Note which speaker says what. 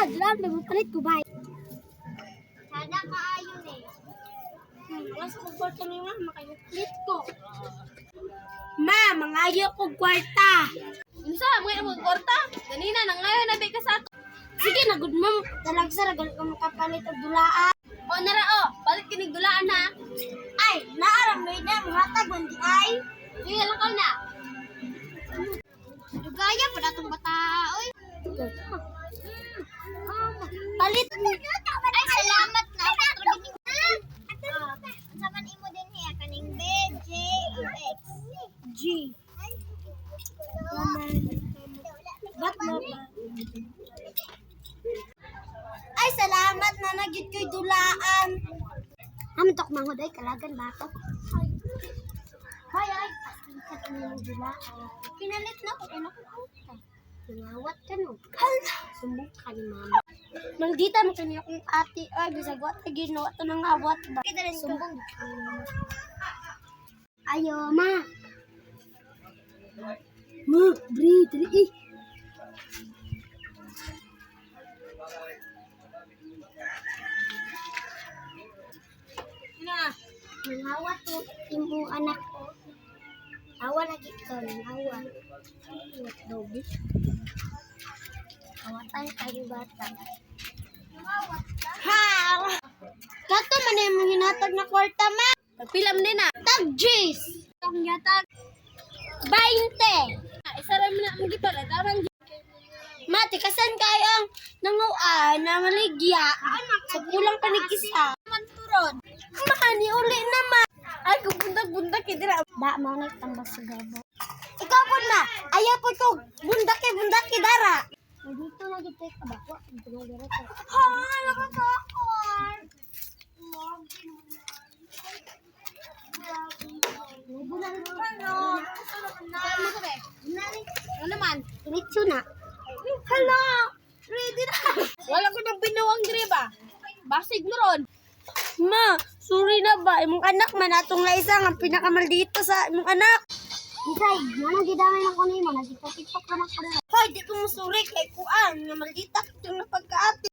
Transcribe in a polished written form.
Speaker 1: Dulaan, magpalit ko ba?
Speaker 2: Sada kaayon eh.
Speaker 1: Wala sa kwarta ni ma, makayuklit ko. Ma, mangayo ko kwarta.
Speaker 2: Unsa mo yung kwarta? Ganina nang ngayon nabi ka sa ako.
Speaker 1: Sige na, good mom. Talag sa ragal ko makapalit og dulaan.
Speaker 2: O nara o, balik kinig dulaan ha.
Speaker 1: Ay, naaram may na muhatag mandi ay.
Speaker 2: Sige lang ka na. Dugaya pa datong bata. Oy.
Speaker 1: Palit.
Speaker 2: Ay salamat na. Unsa man imo din niya kaning B, J, o X?
Speaker 1: G. Ba't mo ba? Ay, salamat na nagyud ko'y dulaan. Tok mangod ay kalagan ba ako? Ay. Dulaan.
Speaker 2: Kinalit na ko ano ko.
Speaker 1: Nangawat ka no. Hala. Sumbok ka ni mama. Maldita mo kanya kong ate. Ay, bisagwat. Ay, ginawa ito ng awat ba?
Speaker 2: Kita rin
Speaker 1: Sumbong. Ayo, ma. Ma, bri, dali.
Speaker 2: na.
Speaker 1: Nangawat mo imong anak ko. Awa lagi ikaw, nangawa. What dobi? Awatan kayo bata. Ha! Kato man na yung hinatag na kwarta, ma.
Speaker 2: Pagpilam din na.
Speaker 1: Tag G's.
Speaker 2: Tong yatag.
Speaker 1: 20.
Speaker 2: Isa rin mo na ang gipala. Tarang
Speaker 1: Mati, kasan kayo ang nanguan na maligya? Sa kulang panigisa.
Speaker 2: man turod.
Speaker 1: Mahani uli naman.
Speaker 2: Ay, kung bundag-bundag kitira.
Speaker 1: Da, mo nagtambas sa gabo. Ikaw po na. Ayaw po ko. Bundaki, dara. Dito na dito ka ba? Dito na dito. Ha, nakatakot. Bulan pa no.
Speaker 2: Ano naman?
Speaker 1: Ritso na. Hala. Ready na.
Speaker 2: Wala ko nang binuwang griba. Basig mo ron.
Speaker 1: Ma, sorry na ba? Imong anak man atong laisa nga pinakamaldito sa imong anak. Isay, manang gidamay na ko nimo, nagtitok-tiktok na ko. Hoy, di ko mo sorry kay kuan nga maldita kitong napagkaati.